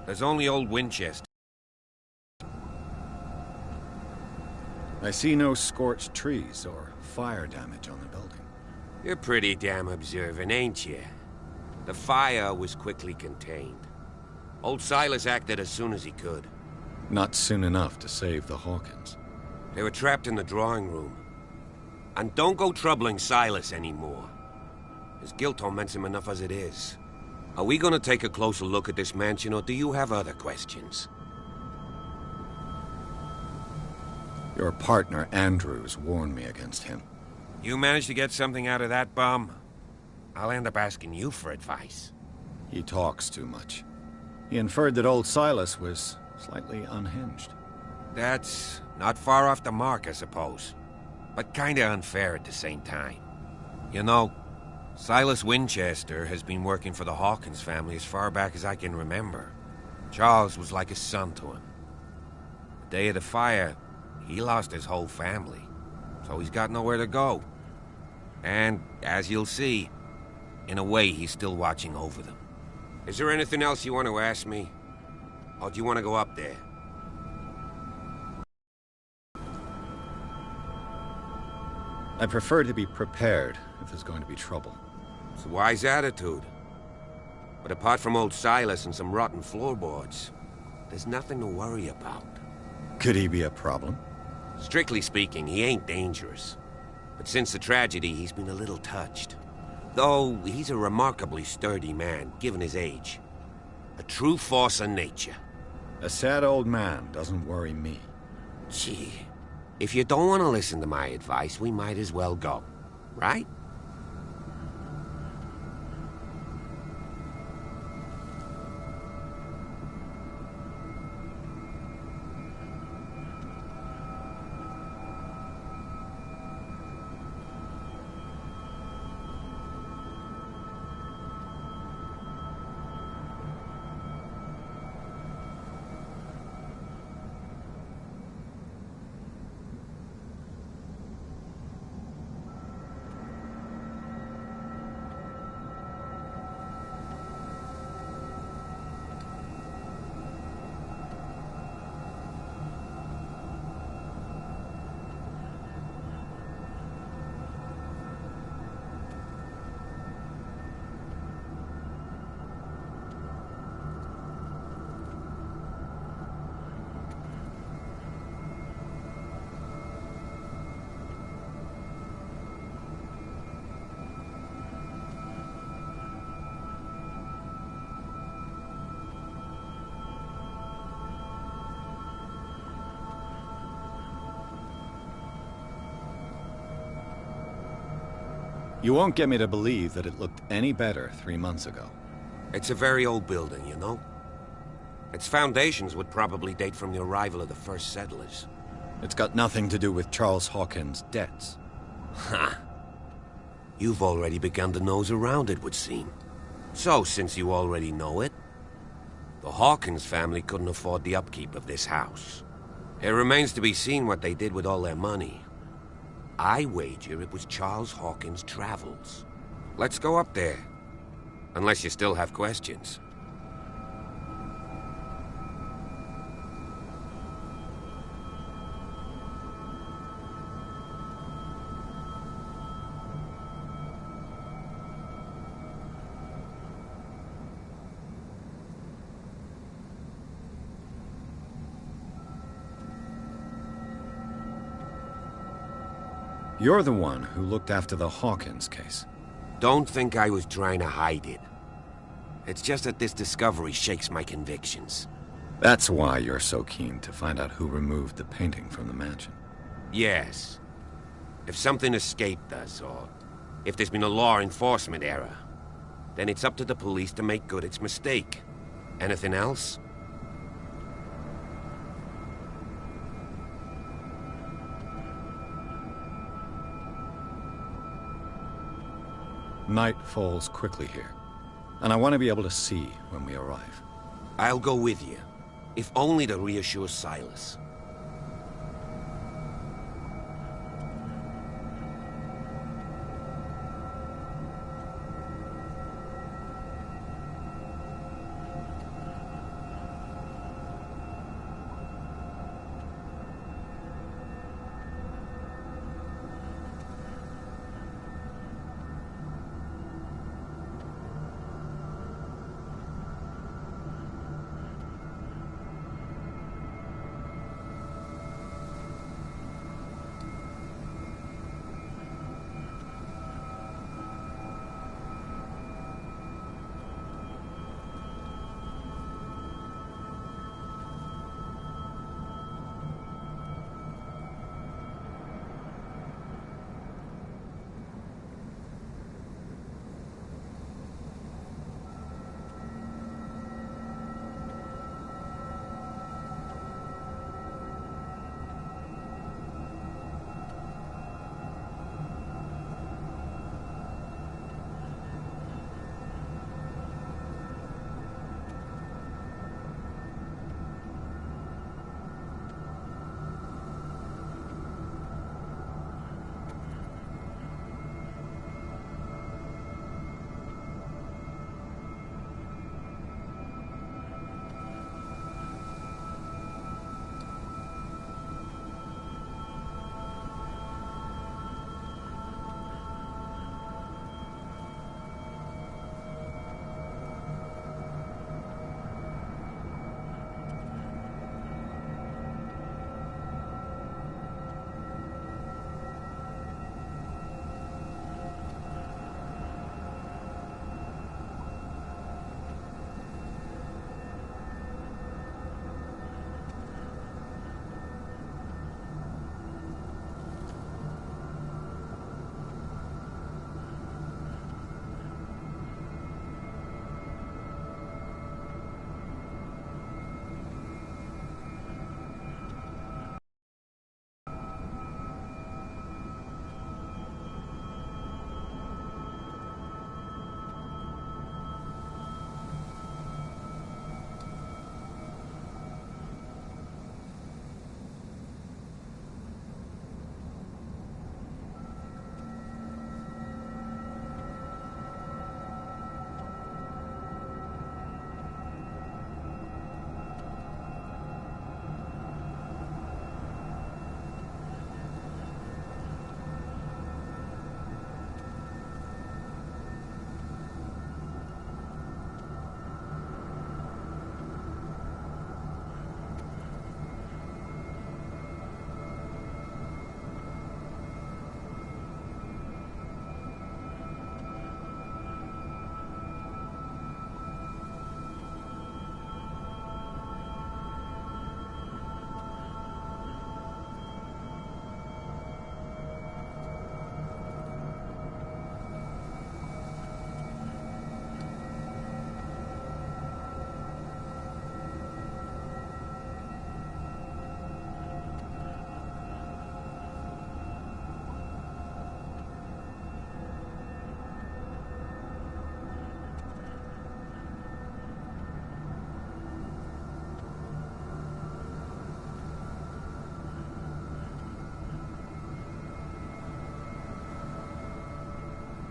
There's only old Winchester. I see no scorched trees or fire damage on the building. You're pretty damn observant, ain't you? The fire was quickly contained. Old Silas acted as soon as he could. Not soon enough to save the Hawkins. They were trapped in the drawing room. And don't go troubling Silas anymore. His guilt torments him enough as it is. Are we gonna take a closer look at this mansion, or do you have other questions? Your partner, Andrews, warned me against him. You managed to get something out of that bum? I'll end up asking you for advice. He talks too much. He inferred that old Silas was slightly unhinged. That's not far off the mark, I suppose. But kinda unfair at the same time. You know, Silas Winchester has been working for the Hawkins family as far back as I can remember. Charles was like a son to him. The day of the fire, he lost his whole family, so he's got nowhere to go. And, as you'll see, in a way he's still watching over them. Is there anything else you want to ask me? Or do you want to go up there? I prefer to be prepared if there's going to be trouble. It's a wise attitude. But apart from old Silas and some rotten floorboards, there's nothing to worry about. Could he be a problem? Strictly speaking, he ain't dangerous. But since the tragedy, he's been a little touched. Though, he's a remarkably sturdy man, given his age. A true force of nature. A sad old man doesn't worry me. Gee, if you don't want to listen to my advice, we might as well go. Right? You won't get me to believe that it looked any better 3 months ago. It's a very old building, you know? Its foundations would probably date from the arrival of the first settlers. It's got nothing to do with Charles Hawkins' debts. Ha! You've already begun to nose around, it would seem. So, since you already know it, the Hawkins family couldn't afford the upkeep of this house. It remains to be seen what they did with all their money. I wager it was Charles Hawkins' travels. Let's go up there. Unless you still have questions. You're the one who looked after the Hawkins case. Don't think I was trying to hide it. It's just that this discovery shakes my convictions. That's why you're so keen to find out who removed the painting from the mansion. Yes. If something escaped us, or if there's been a law enforcement error, then it's up to the police to make good its mistake. Anything else? Night falls quickly here, and I want to be able to see when we arrive. I'll go with you, if only to reassure Silas.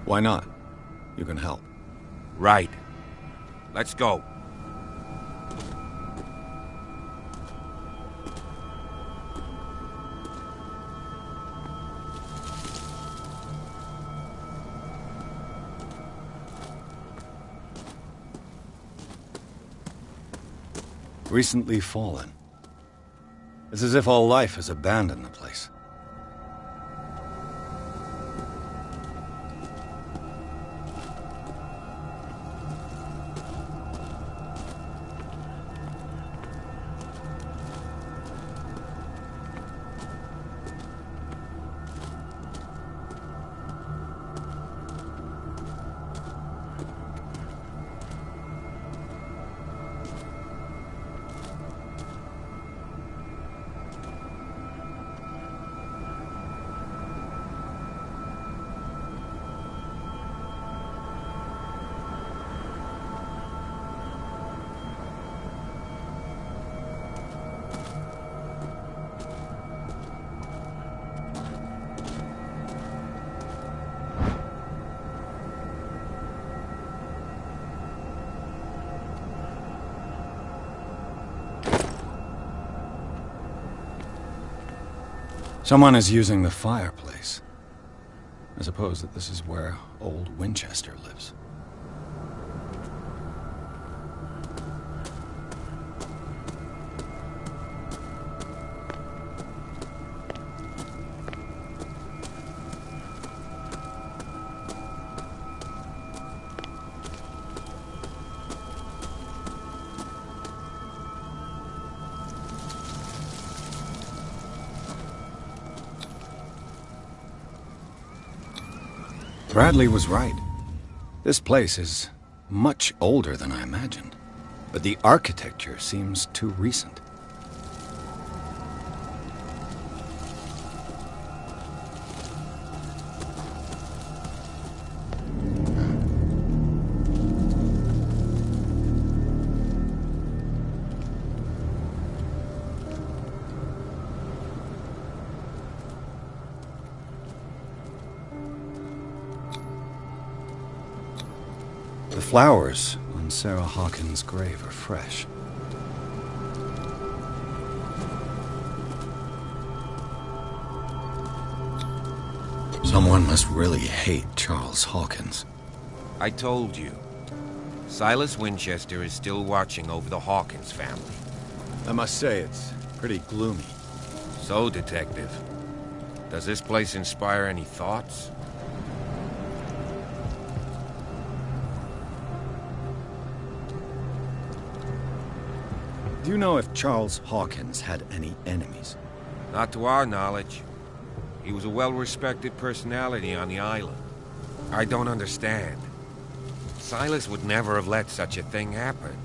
Why not? You can help. Right. Let's go. Recently fallen. It's as if all life has abandoned the place. Someone is using the fireplace. I suppose that this is where old Winchester lives. Bradley was right. This place is much older than I imagined, but the architecture seems too recent. The flowers on Sarah Hawkins' grave are fresh. Someone must really hate Charles Hawkins. I told you. Silas Winchester is still watching over the Hawkins family. I must say, it's pretty gloomy. So, Detective, does this place inspire any thoughts? Do you know if Charles Hawkins had any enemies? Not to our knowledge. He was a well-respected personality on the island. I don't understand. Silas would never have let such a thing happen.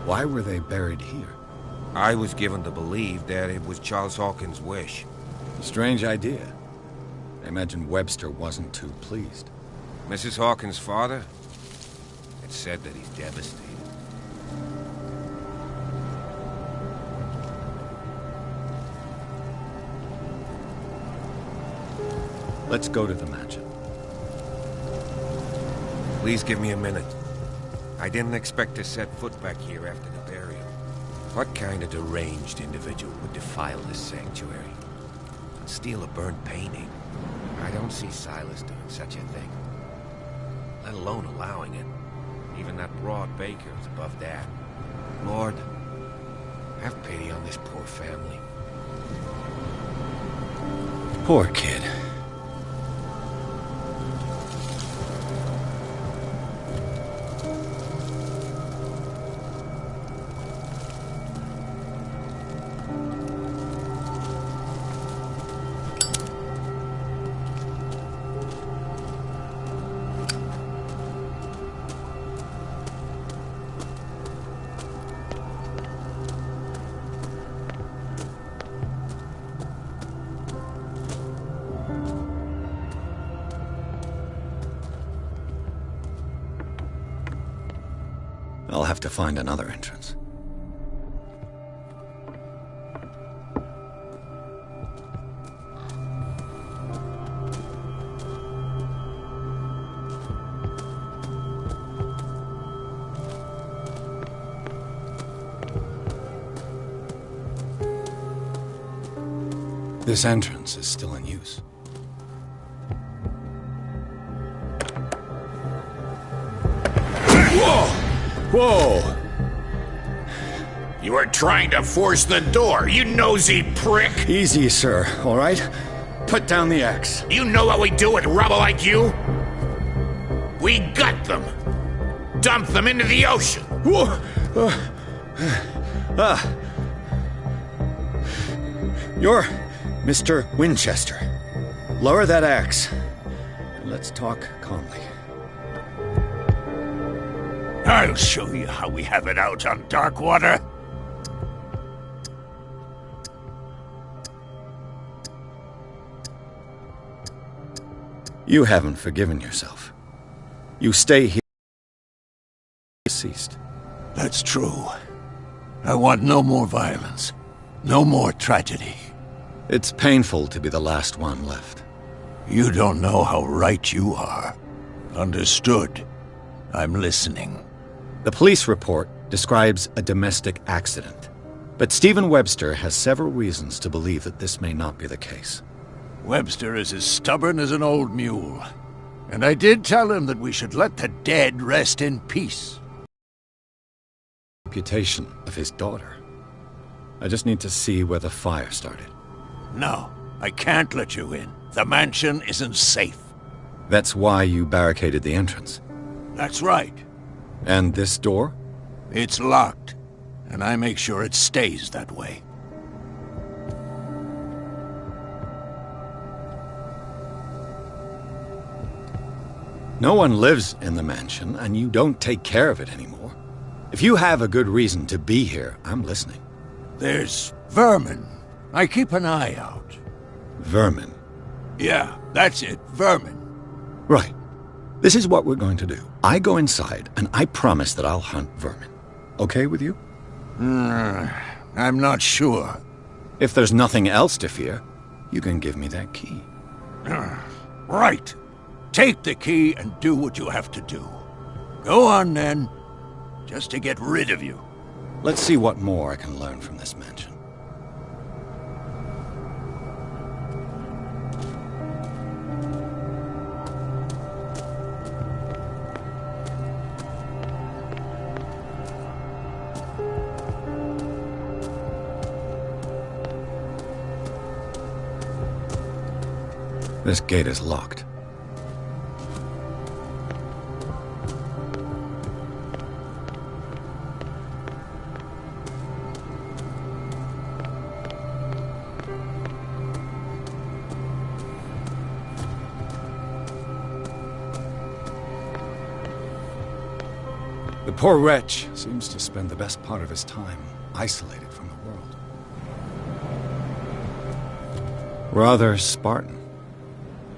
Why were they buried here? I was given to believe that it was Charles Hawkins' wish. Strange idea. I imagine Webster wasn't too pleased. Mrs. Hawkins' father? It's said that he's devastated. Let's go to the mansion. Please give me a minute. I didn't expect to set foot back here after the burial. What kind of deranged individual would defile this sanctuary? And steal a burnt painting? I don't see Silas doing such a thing. Let alone allowing it. Even that broad baker is above that. Lord, have pity on this poor family. Poor kid. I'll have to find another entrance. This entrance is still in use. Whoa! Whoa! You were trying to force the door, you nosy prick! Easy, sir, all right? Put down the axe. You know what we do with rubble like you? We gut them. Dump them into the ocean. Whoa! You're Mr. Winchester. Lower that axe. Let's talk calmly. I'll show you how we have it out on Darkwater. You haven't forgiven yourself. You stay here. Ceased. That's true. I want no more violence. No more tragedy. It's painful to be the last one left. You don't know how right you are. Understood. I'm listening. The police report describes a domestic accident, but Stephen Webster has several reasons to believe that this may not be the case. Webster is as stubborn as an old mule. And I did tell him that we should let the dead rest in peace. Reputation of his daughter. I just need to see where the fire started. No, I can't let you in. The mansion isn't safe. That's why you barricaded the entrance. That's right. And this door? It's locked, and I make sure it stays that way. No one lives in the mansion, and you don't take care of it anymore. If you have a good reason to be here, I'm listening. There's vermin. I keep an eye out. Vermin? Yeah, that's it, vermin. Right. This is what we're going to do. I go inside, and I promise that I'll hunt vermin. Okay with you? I'm not sure. If there's nothing else to fear, you can give me that key. Right. Take the key and do what you have to do. Go on, then. Just to get rid of you. Let's see what more I can learn from this mansion. This gate is locked. The poor wretch seems to spend the best part of his time isolated from the world. Rather Spartan.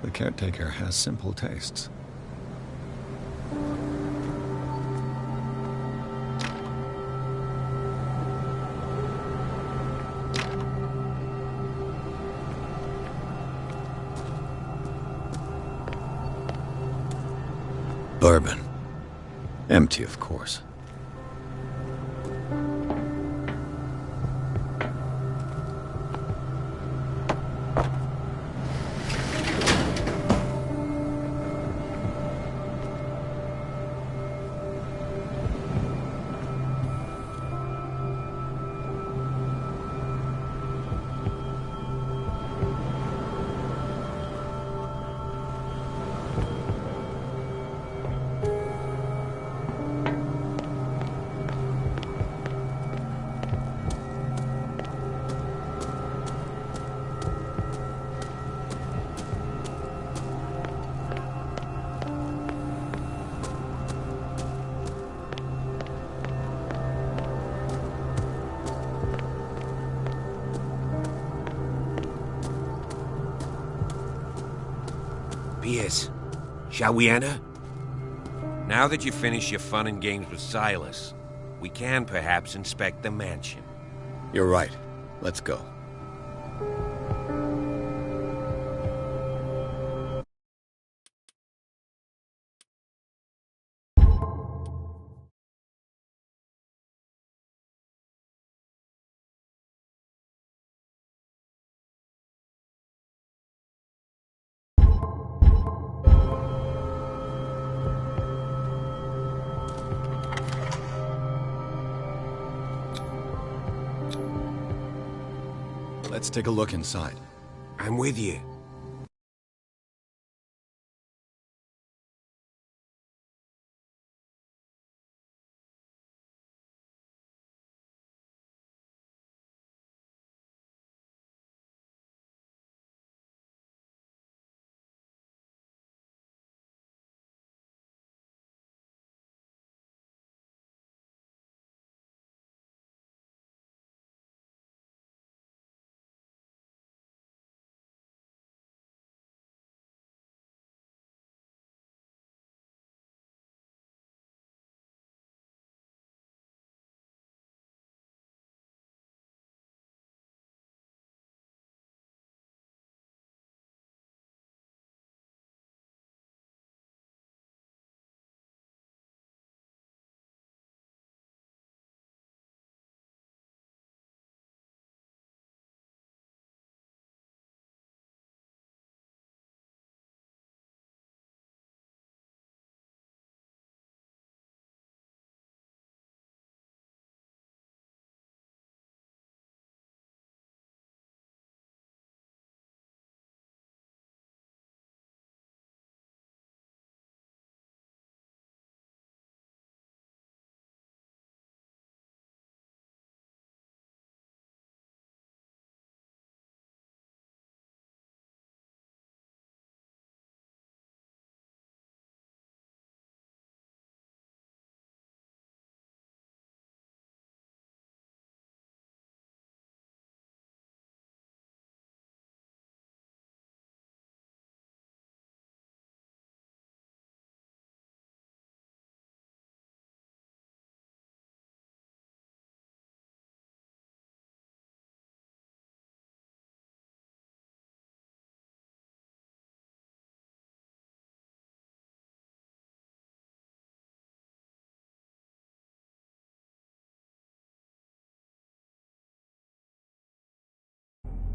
The caretaker has simple tastes. Bourbon. Empty, of course. Pierce, shall we enter? Now that you've finished your fun and games with Silas, we can perhaps inspect the mansion. You're right. Let's go. Let's take a look inside. I'm with you.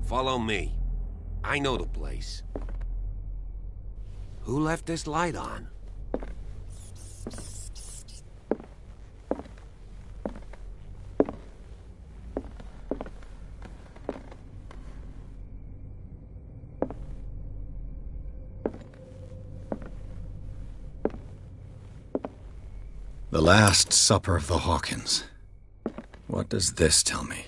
Follow me. I know the place. Who left this light on? The Last Supper of the Hawkins. What does this tell me?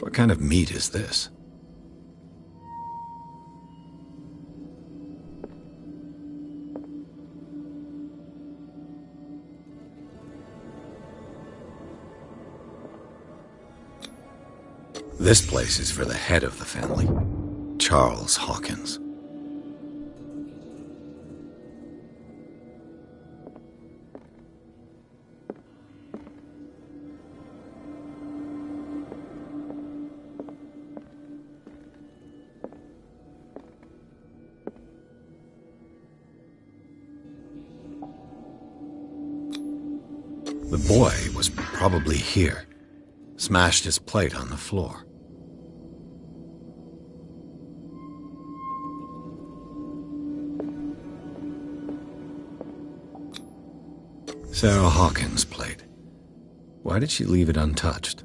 What kind of meat is this? This place is for the head of the family, Charles Hawkins. The boy was probably here. Smashed his plate on the floor. Sarah Hawkins' plate. Why did she leave it untouched?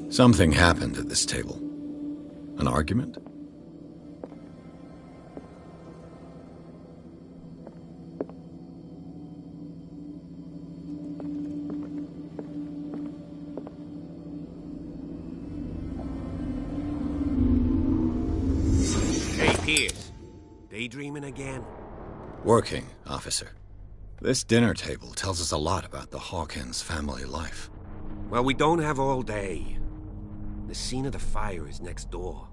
Something happened at this table. An argument? Hey, Pierce. Daydreaming again? Working, officer. This dinner table tells us a lot about the Hawkins family life. Well, we don't have all day. The scene of the fire is next door.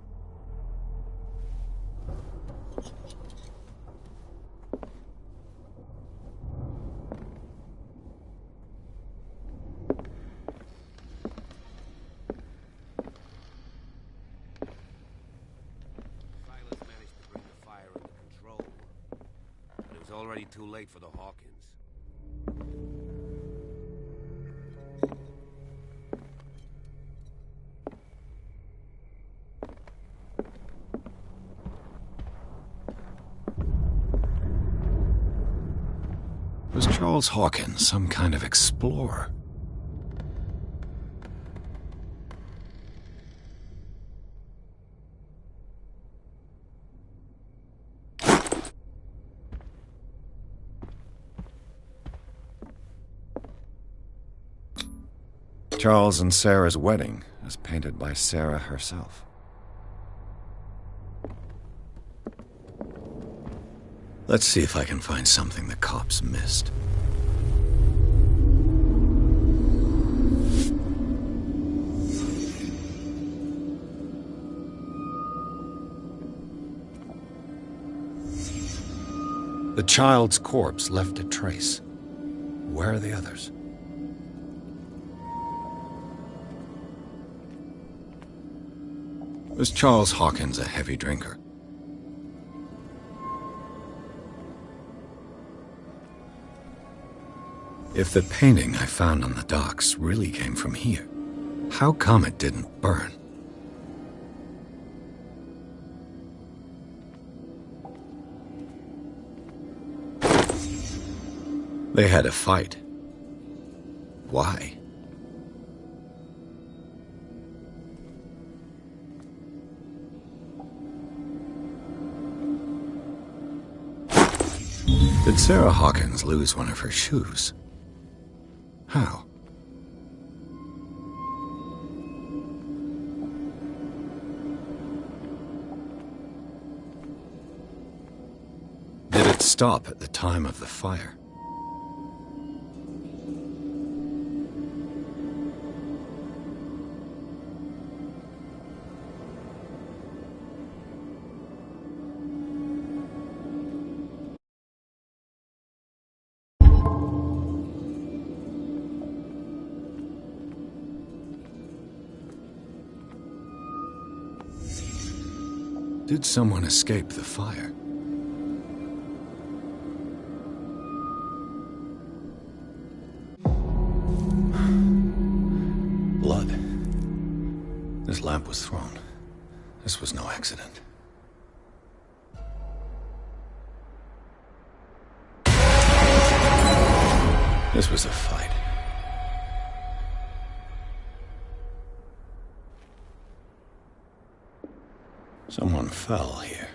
Silas managed to bring the fire under control, but it was already too late for the Hawkins. Charles Hawkins, some kind of explorer. Charles and Sarah's wedding, as painted by Sarah herself. Let's see if I can find something the cops missed. The child's corpse left a trace. Where are the others? Was Charles Hawkins a heavy drinker? If the painting I found on the docks really came from here, how come it didn't burn? They had a fight. Why? Did Sarah Hawkins lose one of her shoes? How? Did it stop at the time of the fire? Did someone escape the fire? Blood. This lamp was thrown. This was no accident. This was a fight. Someone fell here.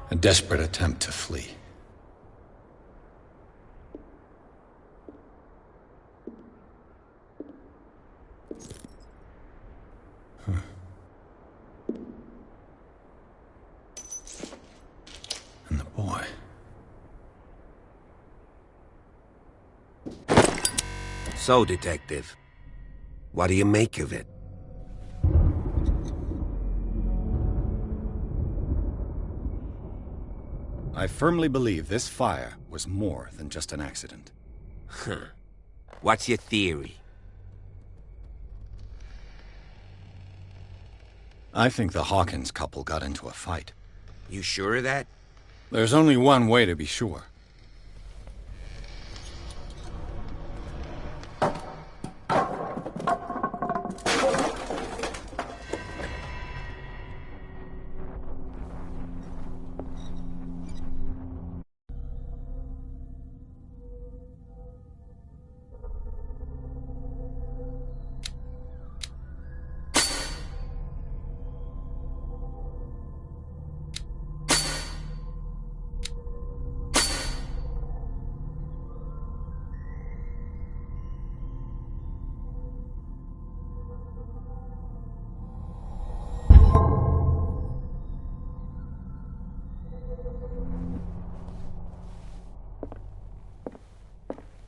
A desperate attempt to flee. And the boy. So, Detective, what do you make of it? I firmly believe this fire was more than just an accident. Huh. What's your theory? I think the Hawkins couple got into a fight. You sure of that? There's only one way to be sure.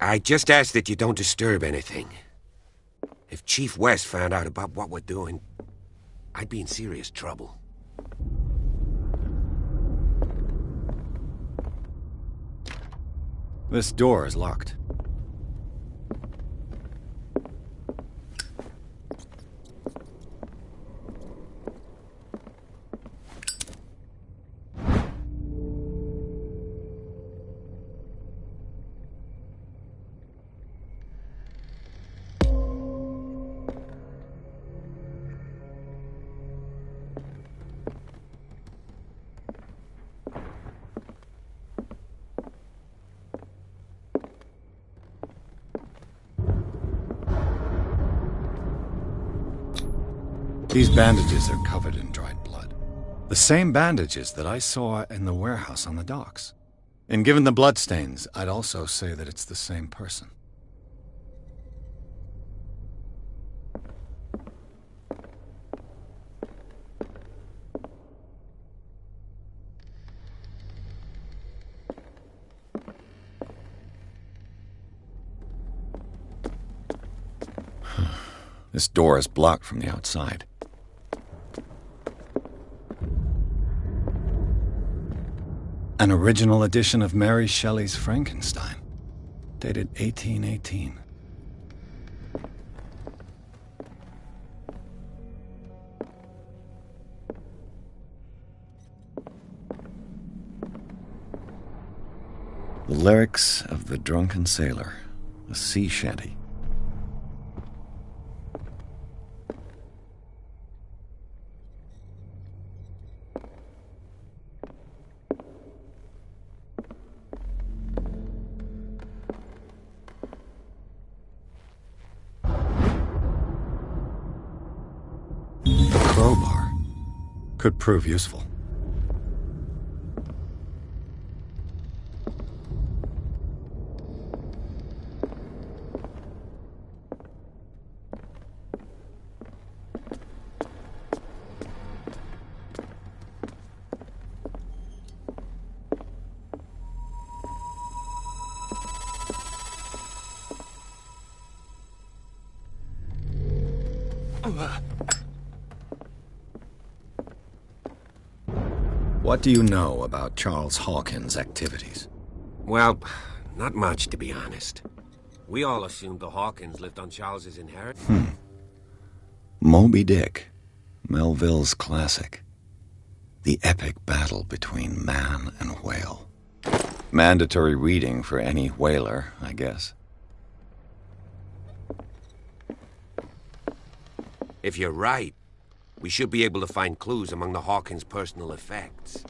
I just ask that you don't disturb anything. If Chief West found out about what we're doing, I'd be in serious trouble. This door is locked. These bandages are covered in dried blood. The same bandages that I saw in the warehouse on the docks. And given the bloodstains, I'd also say that it's the same person. This door is blocked from the outside. An original edition of Mary Shelley's Frankenstein, dated 1818. The lyrics of the Drunken Sailor, a sea shanty. Crowbar could prove useful. What do you know about Charles Hawkins' activities? Well, not much, to be honest. We all assumed the Hawkins lived on Charles's inheritance. Moby Dick, Melville's classic. The epic battle between man and whale. Mandatory reading for any whaler, I guess. If you're right, we should be able to find clues among the Hawkins' personal effects.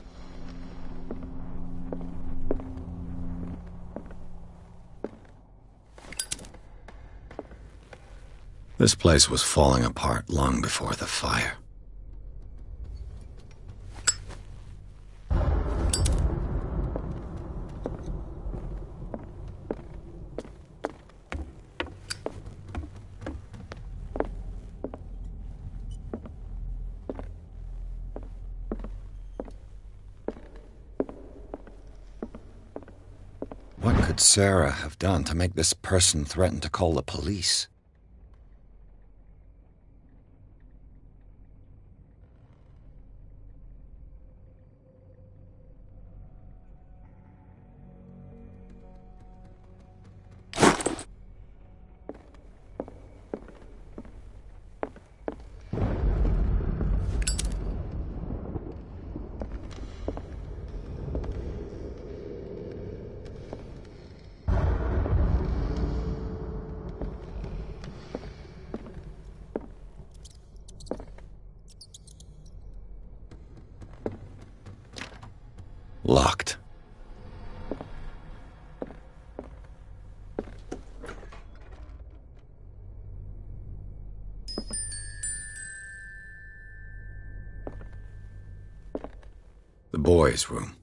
This place was falling apart long before the fire. What could Sarah have done to make this person threaten to call the police? Locked. The boys' room.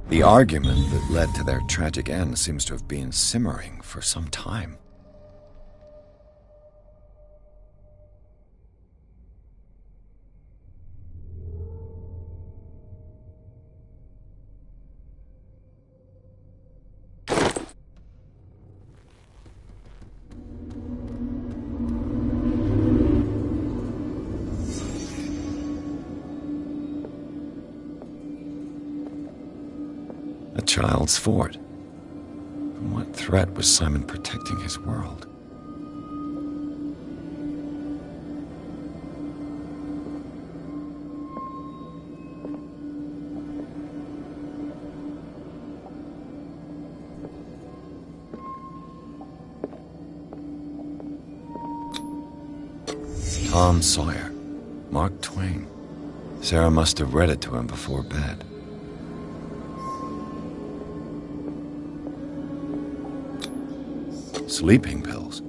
The argument that led to their tragic end seems to have been simmering for some time. A child's fort. From what threat was Simon protecting his world? Tom Sawyer, Mark Twain. Sarah must have read it to him before bed. sleeping pills.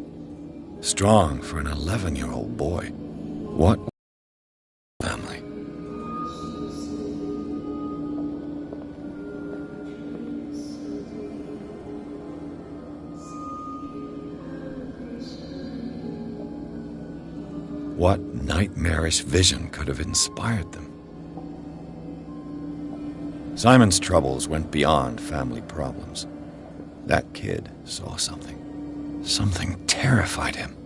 Strong for an 11-year-old boy. What family? What nightmarish vision could have inspired them? Simon's troubles went beyond family problems. That kid saw something. Something terrified him.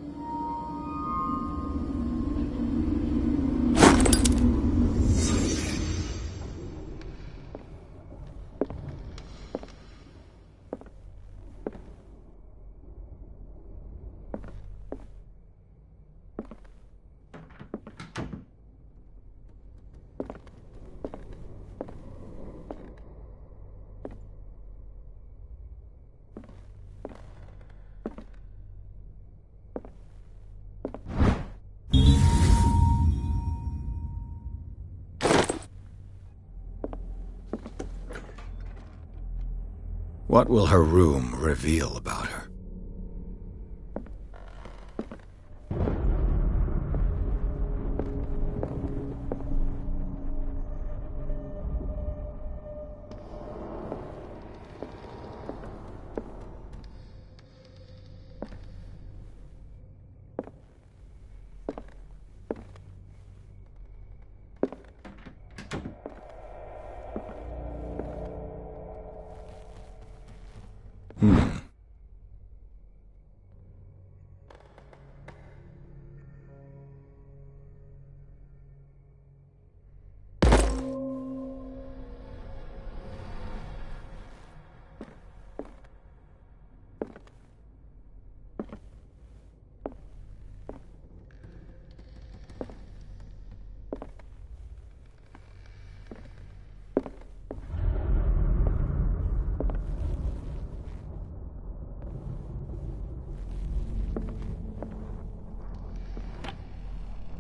What will her room reveal about her?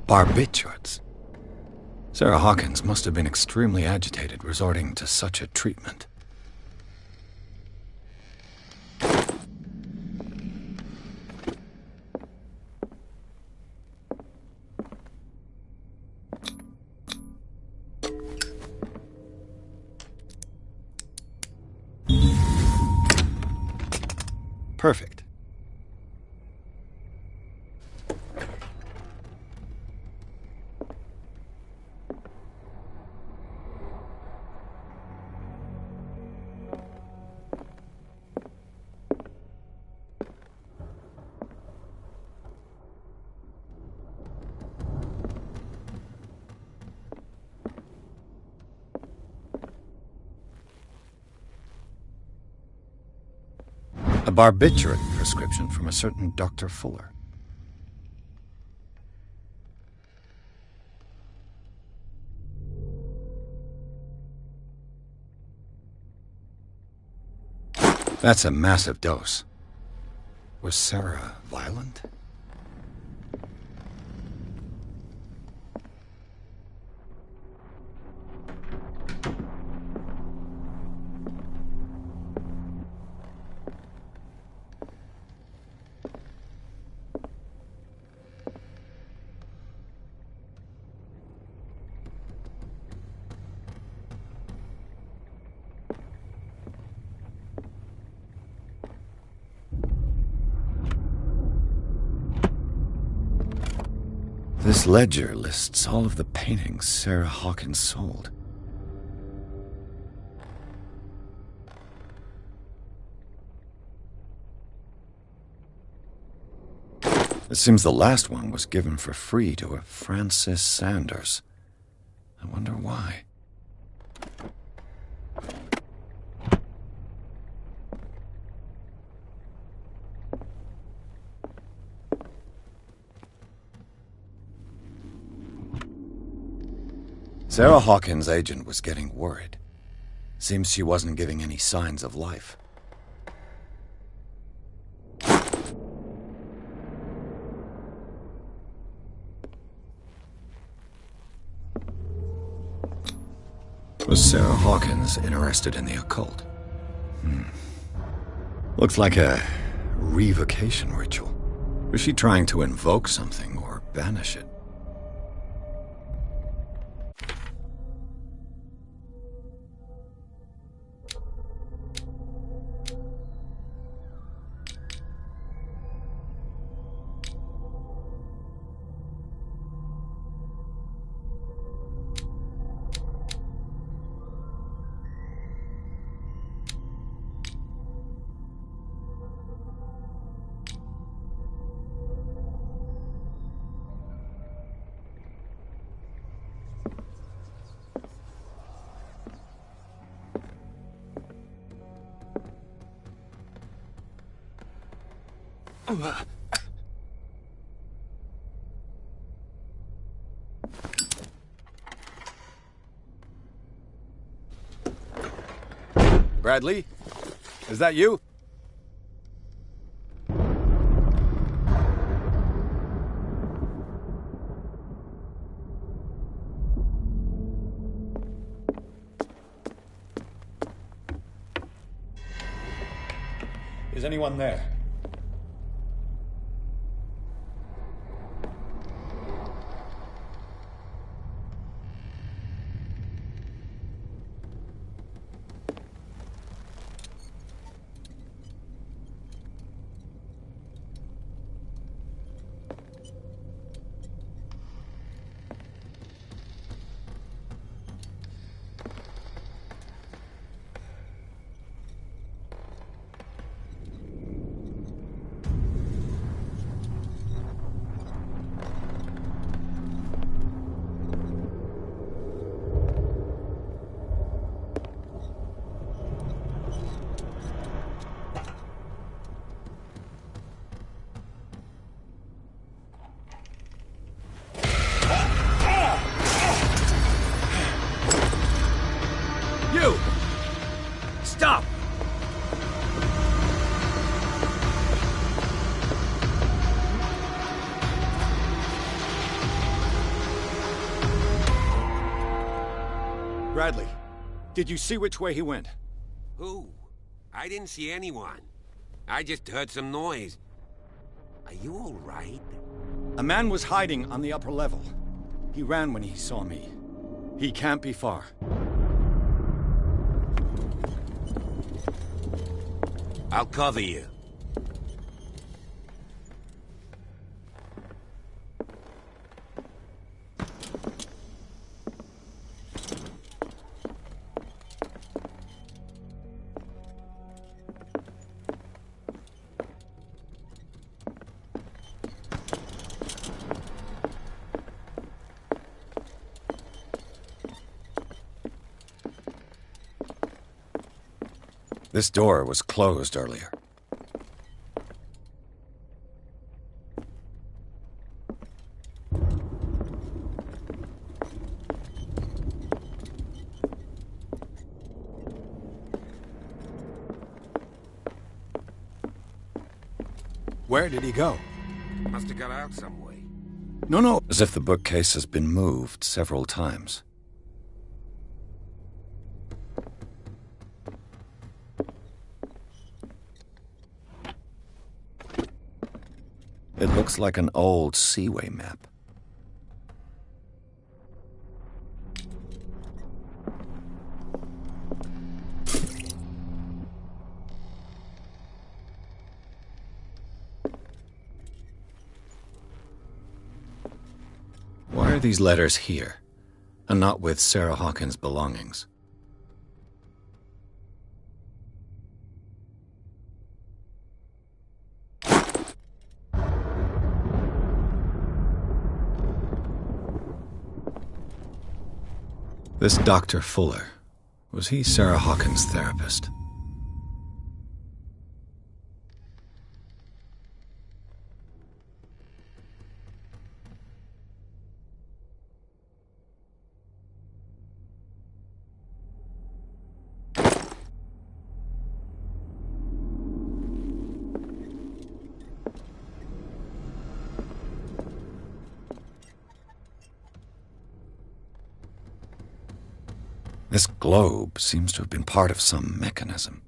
Barbiturates. Sarah Hawkins must have been extremely agitated resorting to such a treatment. Perfect. A barbiturate prescription from a certain Dr. Fuller. That's a massive dose. Was Sarah violent? This ledger lists all of the paintings Sarah Hawkins sold. It seems the last one was given for free to a Francis Sanders. I wonder why. Sarah Hawkins' agent was getting worried. Seems she wasn't giving any signs of life. Was Sarah Hawkins interested in the occult? Looks like a revocation ritual? Was she trying to invoke something or banish it? Bradley? Is that you? Is anyone there? You! Stop! Bradley, did you see which way he went? Who? I didn't see anyone. I just heard some noise. Are you all right? A man was hiding on the upper level. He ran when he saw me. He can't be far. I'll cover you. This door was closed earlier. Where did he go? Must have got out some way. No. As if the bookcase has been moved several times. It looks like an old seaway map. Why are these letters here, and not with Sarah Hawkins' belongings? This Dr. Fuller, was he Sarah Hawkins' therapist? This globe seems to have been part of some mechanism.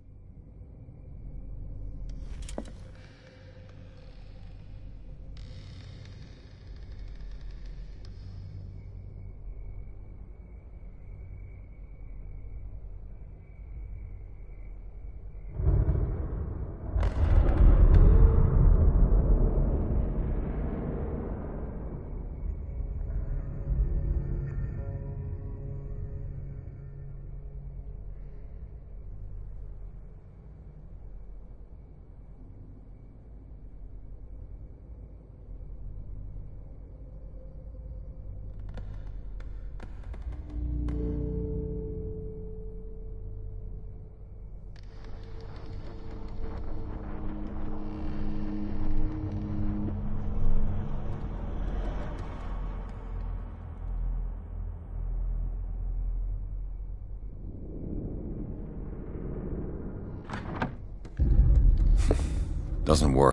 Doesn't work.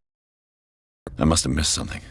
I must have missed something.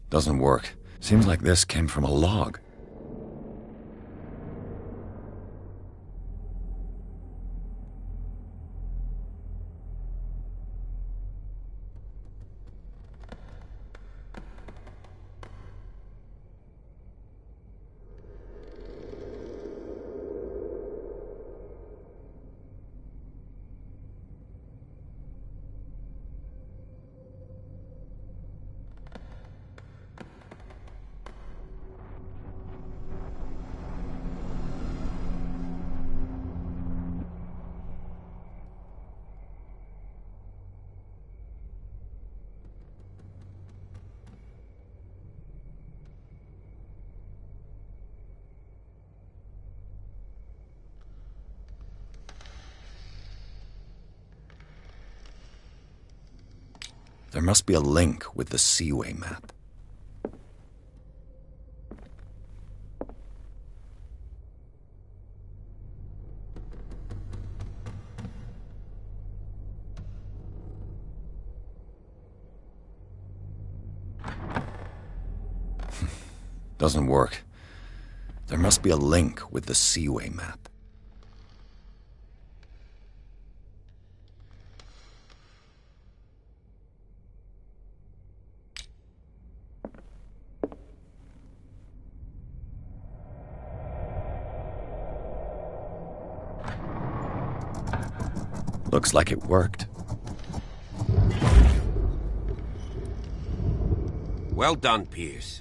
Doesn't work. Seems like this came from a log. There must be a link with the Seaway map. Doesn't work. There must be a link with the Seaway map. Looks like it worked. Well done, Pierce.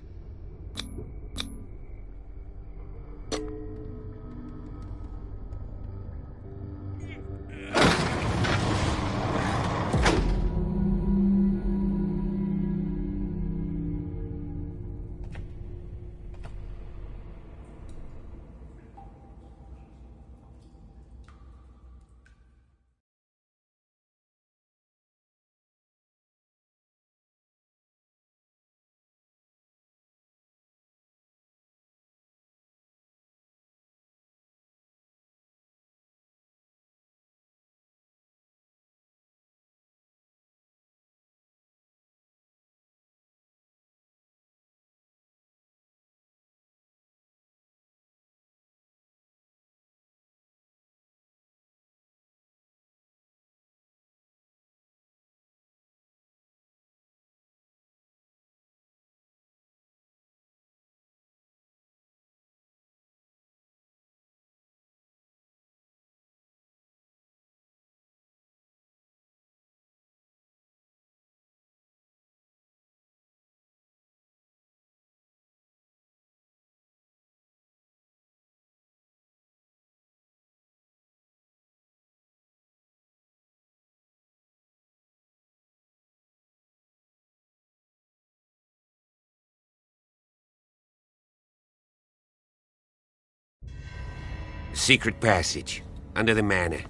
A secret passage, under the manor.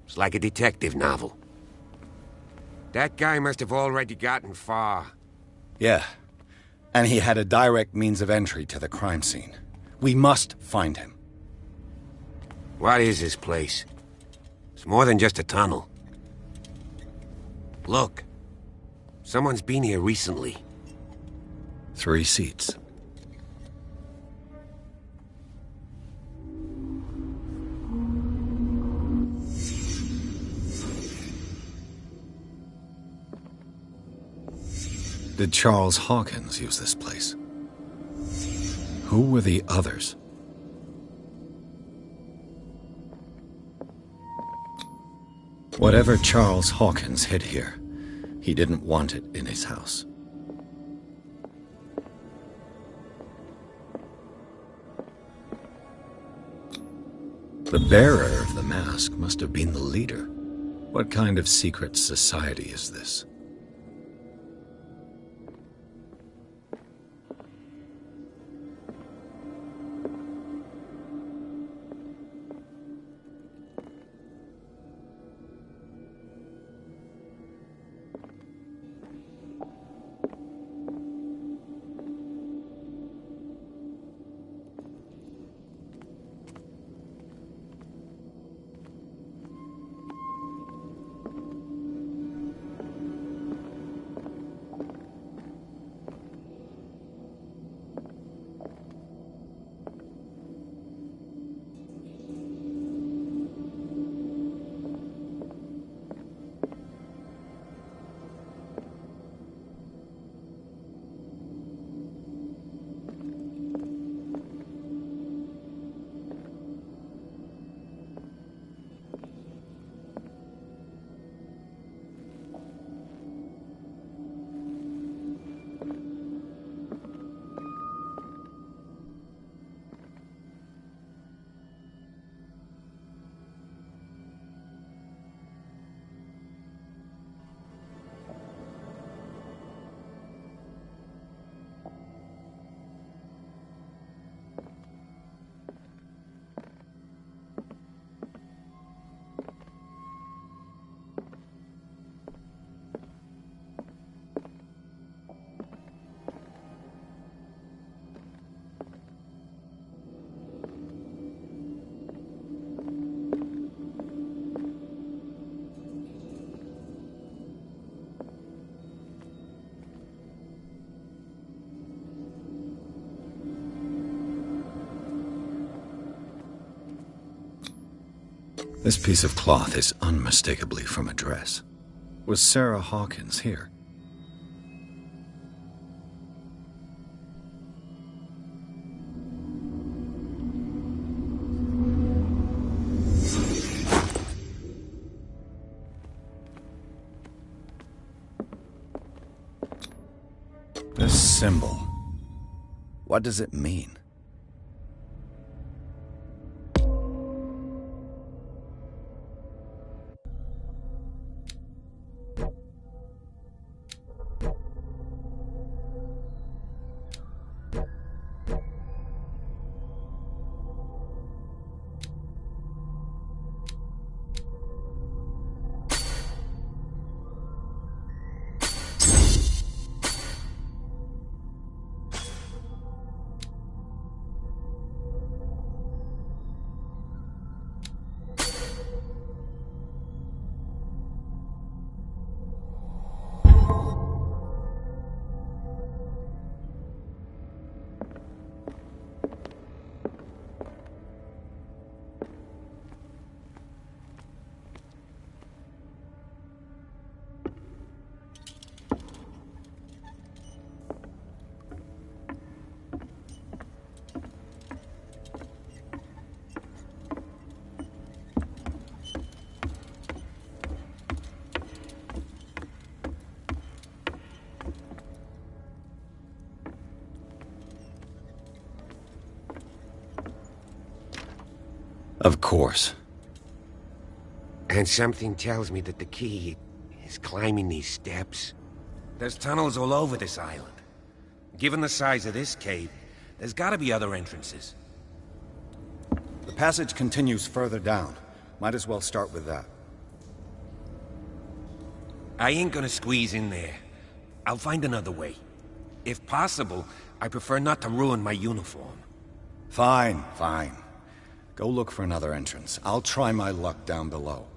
It's like a detective novel. That guy must have already gotten far. Yeah. And he had a direct means of entry to the crime scene. We must find him. What is this place? It's more than just a tunnel. Look. Someone's been here recently. 3 seats. Did Charles Hawkins use this place? Who were the others? Whatever Charles Hawkins hid here, he didn't want it in his house. The bearer of the mask must have been the leader. What kind of secret society is this? This piece of cloth is unmistakably from a dress. Was Sarah Hawkins here? This symbol, what does it mean? Of course. And something tells me that the key is climbing these steps. There's tunnels all over this island. Given the size of this cave, there's gotta be other entrances. The passage continues further down. Might as well start with that. I ain't gonna squeeze in there. I'll find another way. If possible, I prefer not to ruin my uniform. Fine, fine. Go look for another entrance. I'll try my luck down below.